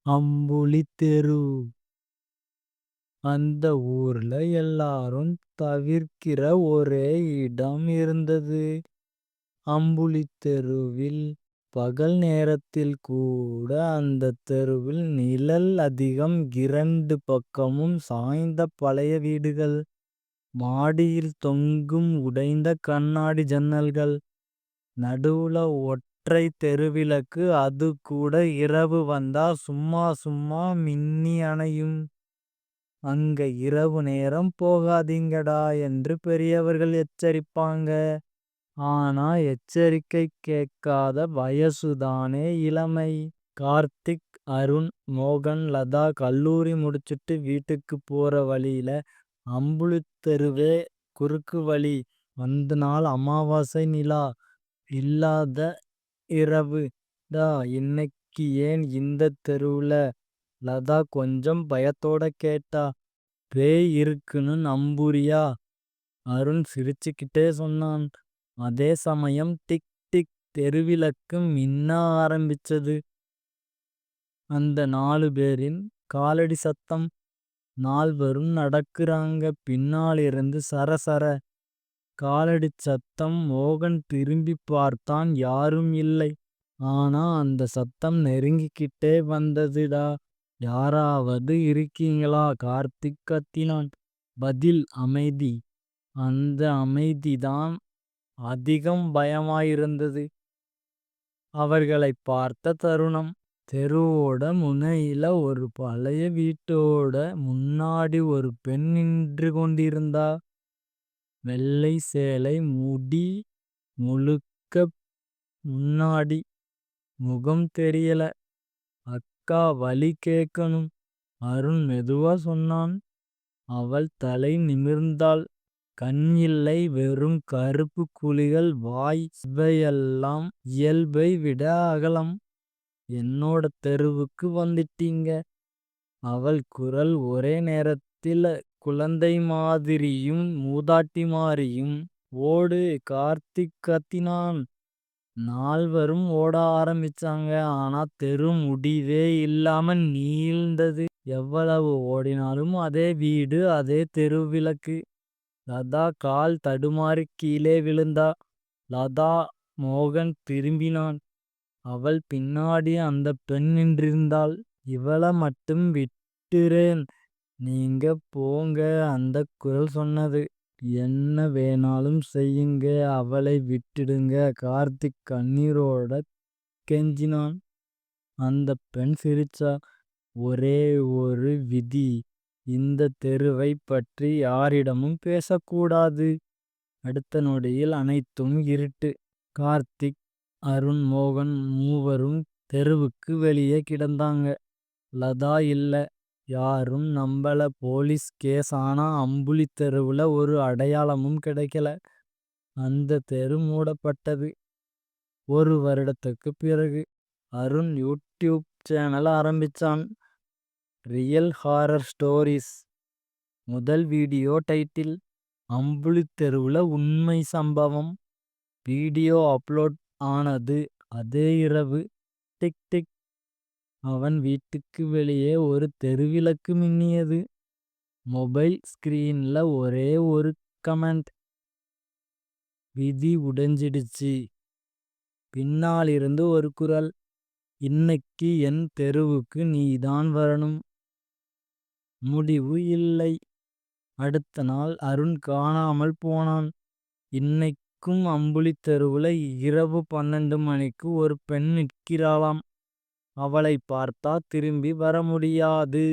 அம்புலித் தெரு. அந்த ஊர்ல எல்லாரும் தவிர்க்கிற ஒரே இடம் இருந்தது. அம்புலித் தெருவில். பகல் நேரத்தில் கூட அந்தத் தெருவில் நிழல் அதிகம். இரண்டு பக்கமும் சாய்ந்த பழைய வீடுகள். மாடியில் தொங்கும் உடைந்த கண்ணாடி ஜன்னல்கள். நடுவுல ஒற்றை தெருவிளக்கு, அது கூட இரவு வந்தா சும்மா சும்மா மின்னி அணையும். அங்க இரவு நேரம் போகாதீங்கடா என்று பெரியவர்கள் எச்சரிப்பாங்க. ஆனா எச்சரிக்கை கேட்காத வயசுதானே இளமை. கார்த்திக், அருண், மோகன், லதா கல்லூரி முடிச்சுட்டு வீட்டுக்கு போற வழியில அம்புலித் தெருவே குறுக்கு வழி. அந்த நாள் அமாவாசை நிலா இல்லாத இரவு. டா, இன்னைக்கு ஏன் இந்தத் தெருவுல? லதா கொஞ்சம் பயத்தோட கேட்டா. பேய் இருக்குன்னு நம்புறியா? அருண் சிரிச்சுக்கிட்டே சொன்னான். அதே சமயம் டிக் டிக் தெருவிளக்கு மின்ன ஆரம்பிச்சது. அந்த 4 பேரின் காலடி சத்தம். நால்வரும் நடக்குறாங்க. பின்னாலிருந்து சரசர காலடிச் சத்தம். மோகன் திரும்பி பார்த்தான். யாரும் இல்லை. ஆனா அந்த சத்தம் நெருங்கிக்கிட்டே வந்ததுடா. யாராவது இருக்கீங்களா? கார்த்திக் கத்தினான். பதில் அமைதி. அந்த அமைதிதான் அதிகம் பயமாயிருந்தது. அவர்களைப் பார்த்த தருணம். தெருவோட முனையில ஒரு பழைய வீட்டோட முன்னாடி ஒரு பெண் நின்று கொண்டிருந்தா. வெள்ளை சேலை, முடி முழுக்க முன்னாடி. முகம் தெரியல. அக்கா, வழி கேட்கணும். அருண் மெதுவா சொன்னான். அவள் தலை நிமிர்ந்தாள். கண் இல்லை, வெறும் கருப்பு குழிகள். வாய். இவையெல்லாம் இயல்பை விட அகலம். என்னோட தெருவுக்கு வந்துட்டீங்க. அவள் குரல் ஒரே நேரத்தில குழந்தை மாதிரியும் மூதாட்டி மாரியும். ஓடு! கார்த்திக் கத்தினான். நால்வரும் ஓட ஆரம்பிச்சாங்க. ஆனா தெரு முடிவே இல்லாம நீள்ந்தது. எவ்வளவு ஓடினாலும் அதே வீடு, அதே தெருவிளக்கு. லதா கால் தடுமாறி கீழே விழுந்தா. லதா. மோகன் திரும்பினான். அவள் பின்னாடி அந்தப் பெண் நின்றிருந்தாள். இவள மட்டும் விட்டுறேன். நீங்க போங்க. அந்தக் குரல் சொன்னது. என்ன வேணாலும் செய்யுங்க, அவளை விட்டுடுங்க. கார்த்திக் கண்ணீரோட கெஞ்சினான். அந்தப் பெண் சிரிச்சா. ஒரே ஒரு விதி. இந்த தெருவைப் பற்றி யாரிடமும் பேசக்கூடாது. அடுத்த நொடியில் அனைத்தும் இருட்டு. கார்த்திக், அருண், மோகன் மூவரும் தெருவுக்கு வெளியே கிடந்தாங்க. லதா இல்ல. யாரும் நம்பல. Police case. ஆனா அம்புலித் தெருவுல ஒரு அடையாளமும் கிடைக்கல. அந்த தெரு மூடப்பட்டது. ஒரு வருடத்துக்குப் பிறகு அருண் யூடியூப் சேனல் ஆரம்பிச்சான். Real horror stories. முதல் வீடியோ டைட்டில் அம்புலித் தெருவுல உண்மை சம்பவம். வீடியோ அப்லோட் ஆனது அதே இரவு. Tick tick. அவன் வீட்டுக்கு வெளியே ஒரு தெருவிளக்கு மின்னியது. மொபைல் ஸ்கிரீன்ல ஒரே ஒரு கமெண்ட். விதி உடைஞ்சிடுச்சு. பின்னாலிருந்து ஒரு குரல். இன்னைக்கு என் தெருவுக்கு நீதான் வரணும். முடிவு இல்லை. அடுத்த நாள் அருண் காணாமல் போனான். இன்னைக்கும் அம்புலித் தெருவுல இரவு 12 மணிக்கு ஒரு பெண் நிற்கிறாளாம். அவளைப் பார்த்தா திரும்பி வர முடியாது.